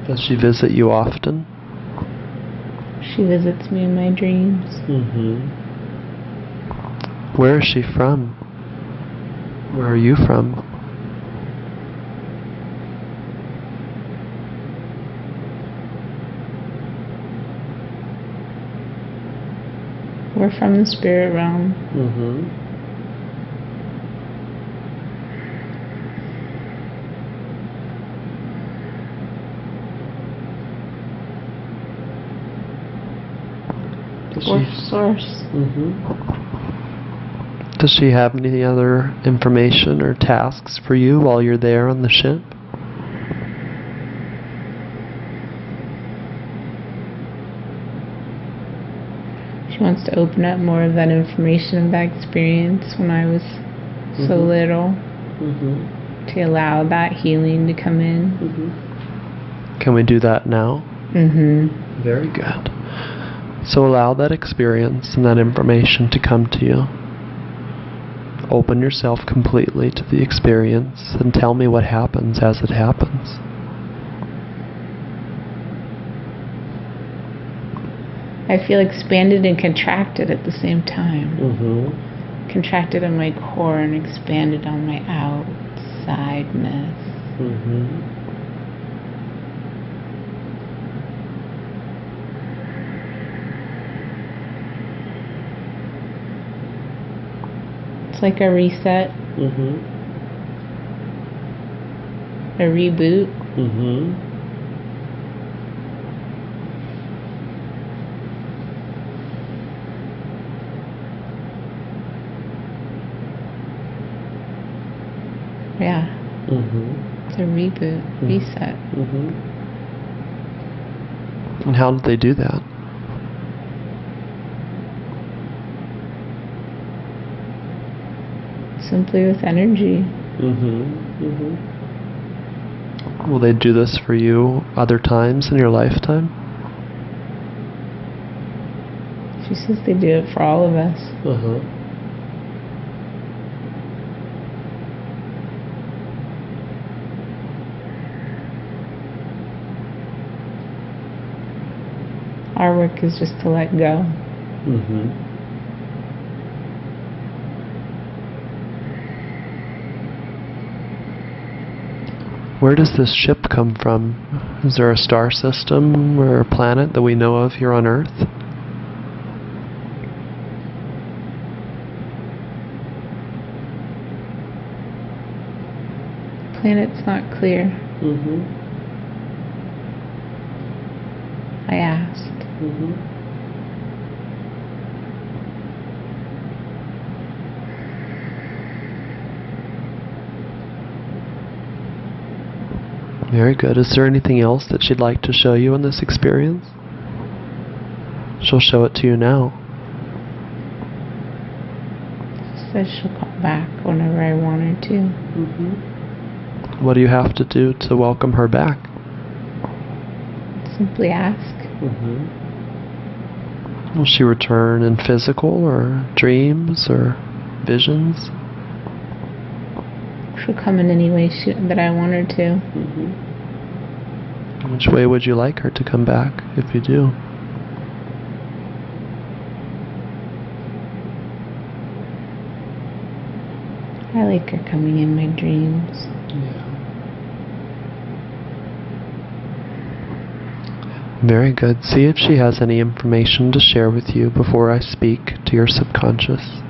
Does she visit you often? She visits me in my dreams. Where is she from? Where are you from? We're from the spirit realm. Source. Does she have any other information or tasks for you while you're there on the ship? She wants to open up more of that information of that experience when I was so little, to allow that healing to come in. Can we do that now? Very good. So allow that experience and that information to come to you. Open yourself completely to the experience and tell me what happens as it happens. I feel expanded and contracted at the same time. Contracted on my core and expanded on my outsideness. It's like a reset. A reboot. Yeah. It's a reboot, reset. And how did they do that? Simply with energy. Will they do this for you other times in your lifetime? She says they do it for all of us. Our work is just to let go. Where does this ship come from? Is there a star system or a planet that we know of here on Earth? Planet's not clear. I asked. Very good. Is there anything else that she'd like to show you in this experience? She'll show it to you now. She says she'll come back whenever I want her to. What do you have to do to welcome her back? Simply ask. Will she return in physical or dreams or visions? She'll come in any way that I want her to. Which way would you like her to come back if you do? I like her coming in my dreams. Yeah. Very good. See if she has any information to share with you before I speak to your subconscious.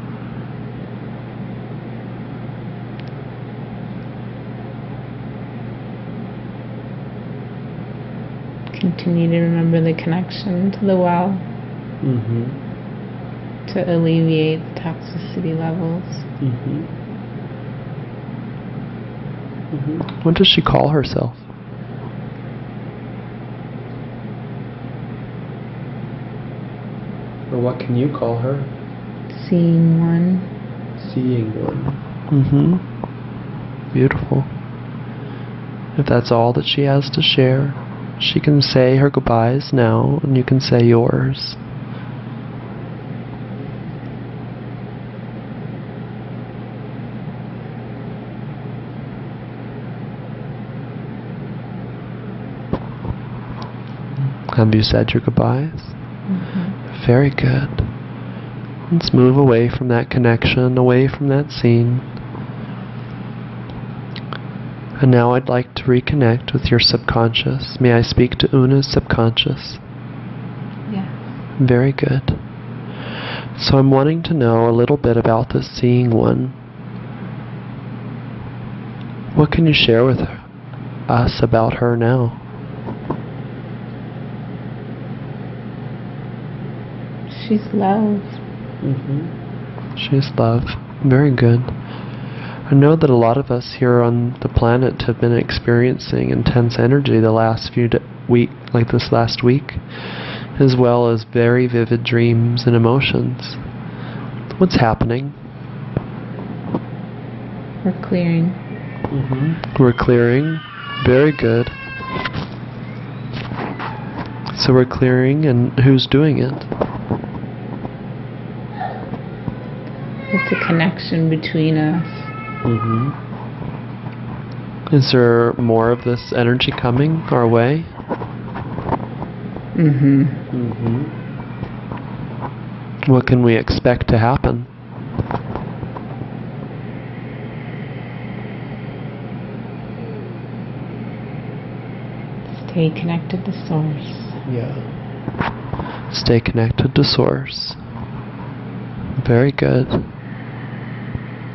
Continue to remember the connection to the well to alleviate the toxicity levels. What does she call herself? Or what can you call her? Seeing one. Seeing one. Beautiful. If that's all that she has to share, she can say her goodbyes now, and you can say yours. Have you said your goodbyes? Very good. Let's move away from that connection, away from that scene. And now I'd like to reconnect with your subconscious. May I speak to Una's subconscious? Yes. Very good. So I'm wanting to know a little bit about this seeing one. What can you share with us about her now? She's love. She's love. Very good. I know that a lot of us here on the planet have been experiencing intense energy the last few like this last week, as well as very vivid dreams and emotions. What's happening? We're clearing. We're clearing. Very good. So we're clearing, and who's doing it? It's a connection between us. Is there more of this energy coming our way? What can we expect to happen? Stay connected to Source. Yeah. Stay connected to Source. Very good.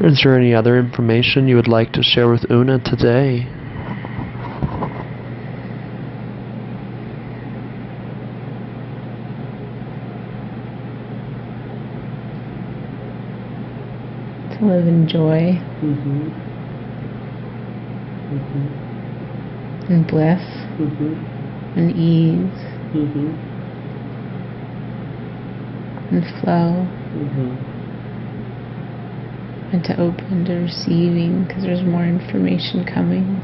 Is there any other information you would like to share with Una today? To live in joy and bliss and ease and flow. And to open to receiving, because there's more information coming.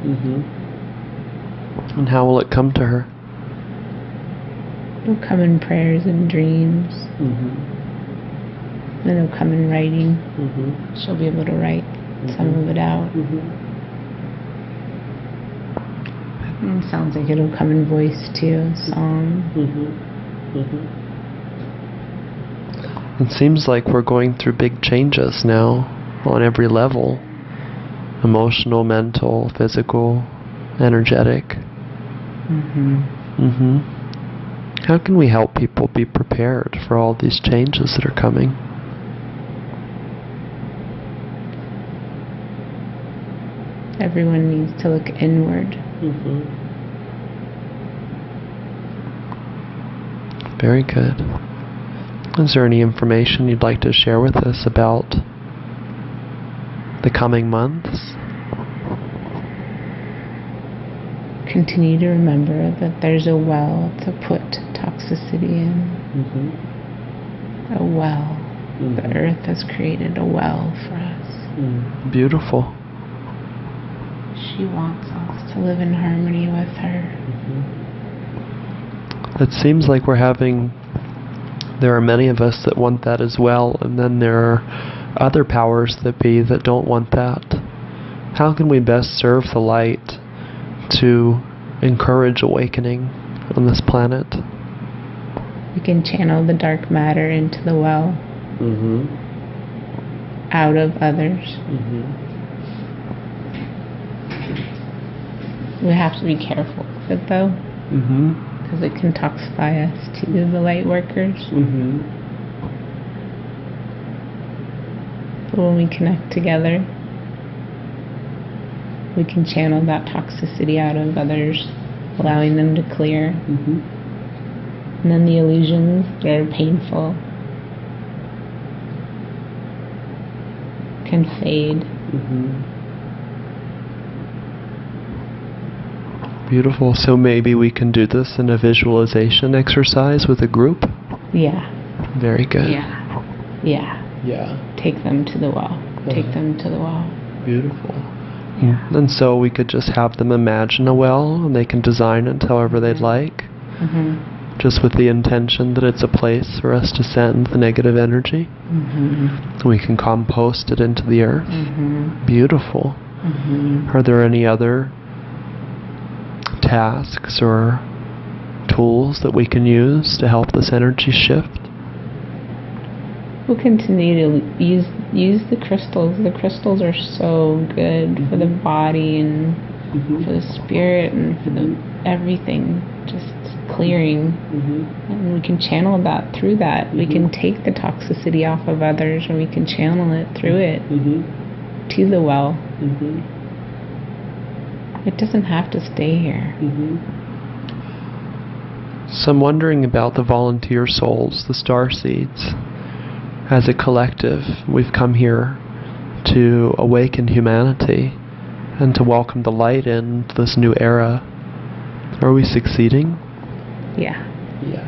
And how will it come to her? It'll come in prayers and dreams. And it'll come in writing. She'll be able to write some of it out. And it sounds like it'll come in voice too, song. It seems like we're going through big changes now on every level. Emotional, mental, physical, energetic. How can we help people be prepared for all these changes that are coming? Everyone needs to look inward. Very good. Is there any information you'd like to share with us about the coming months? Continue to remember that there's a well to put toxicity in. A well. The earth has created a well for us. Beautiful. She wants us to live in harmony with her. It seems like there are many of us that want that as well, and then there are other powers that be that don't want that. How can we best serve the light to encourage awakening on this planet? We can channel the dark matter into the well. Out of others. We have to be careful with it, though. Because it can toxify us to the light workers. But when we connect together, we can channel that toxicity out of others, allowing them to clear. And then the illusions that are painful can fade. Beautiful. So maybe we can do this in a visualization exercise with a group? Yeah. Very good. Yeah. Take them to the well. Take them to the well. Beautiful. And so we could just have them imagine a well, and they can design it however they'd like, just with the intention that it's a place for us to send the negative energy. We can compost it into the earth. Beautiful. Are there any other tasks or tools that we can use to help this energy shift? We'll continue to use the crystals. The crystals are so good for the body and for the spirit and for everything, just clearing. And we can channel that through that. We can take the toxicity off of others, and we can channel it through it to the well. It doesn't have to stay here. So I'm wondering about the volunteer souls, the star seeds. As a collective, we've come here to awaken humanity and to welcome the light into this new era. Are we succeeding? Yeah. Yes.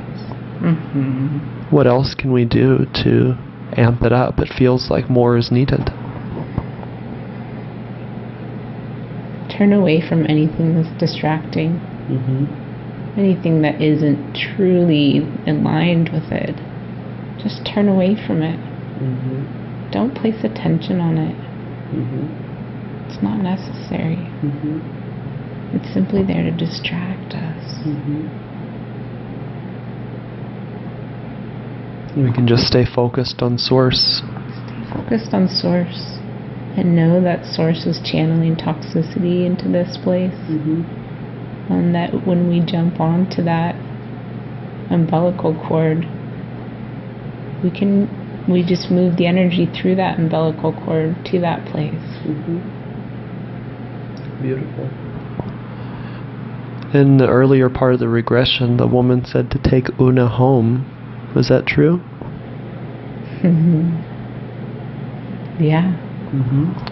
What else can we do to amp it up? It feels like more is needed. Turn away from anything that's distracting. Anything that isn't truly aligned with it. Just turn away from it. Don't place attention on it. It's not necessary. It's simply there to distract us. We can just stay focused on Source. Stay focused on Source. And know that Source is channeling toxicity into this place. And that when we jump onto that umbilical cord, we just move the energy through that umbilical cord to that place. Beautiful. In the earlier part of the regression, the woman said to take Una home. Was that true? Yeah.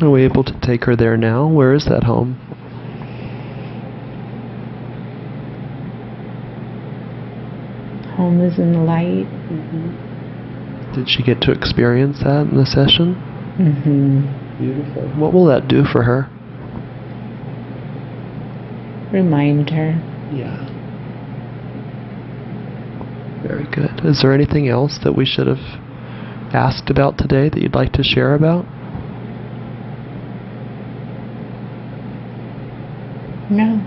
Are we able to take her there now? Where is that home? Home is in the light. Did she get to experience that in the session? Beautiful. What will that do for her? Remind her. Yeah. Very good. Is there anything else that we should have asked about today that you'd like to share about? No.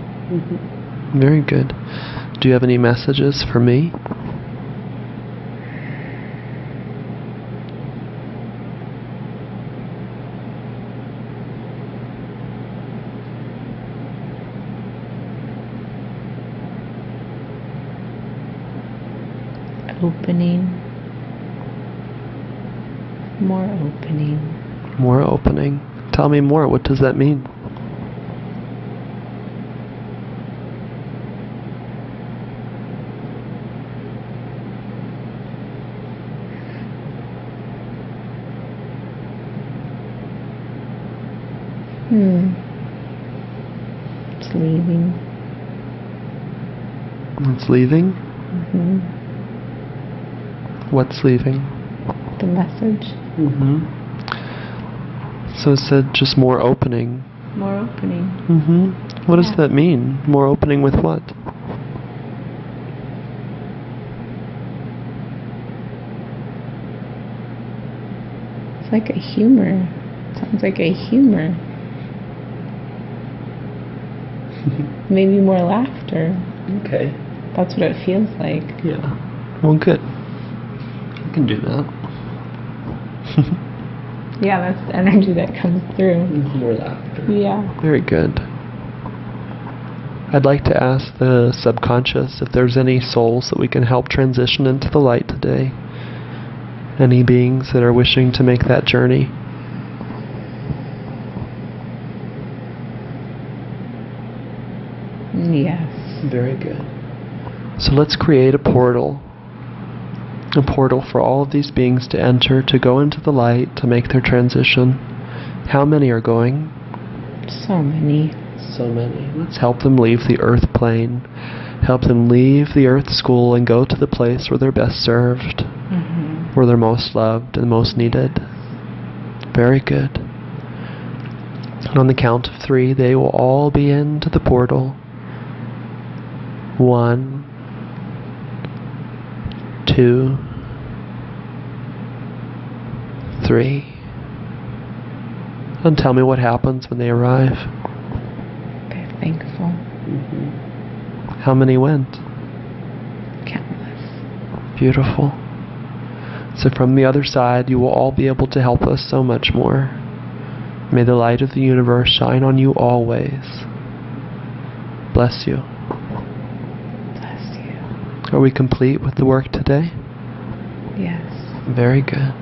Very good. Do you have any messages for me? Opening. More opening. More opening. Tell me more. What does that mean? It's leaving. It's leaving? What's leaving? The message. So it said just more opening. More opening. What does that mean? More opening with what? It's like a humor. Sounds like a humor. Maybe more laughter. Okay. That's what it feels like. Yeah. Well, good. I can do that. Yeah, that's the energy that comes through. More laughter. Yeah. Very good. I'd like to ask the subconscious if there's any souls that we can help transition into the light today. Any beings that are wishing to make that journey. Yes. Very good. So let's create a portal. A portal for all of these beings to enter, to go into the light, to make their transition. How many are going? So many. So many. Let's help them leave the earth plane. Help them leave the earth school and go to the place where they're best served. Where they're most loved and most needed. Very good. And on the count of 3, they will all be into the portal. 1, 2, 3. And tell me what happens when they arrive. They're thankful. How many went? Countless. Beautiful. So from the other side, you will all be able to help us so much more. May the light of the universe shine on you always. Bless you. Bless you. Are we complete with the work today? Yes. Very good.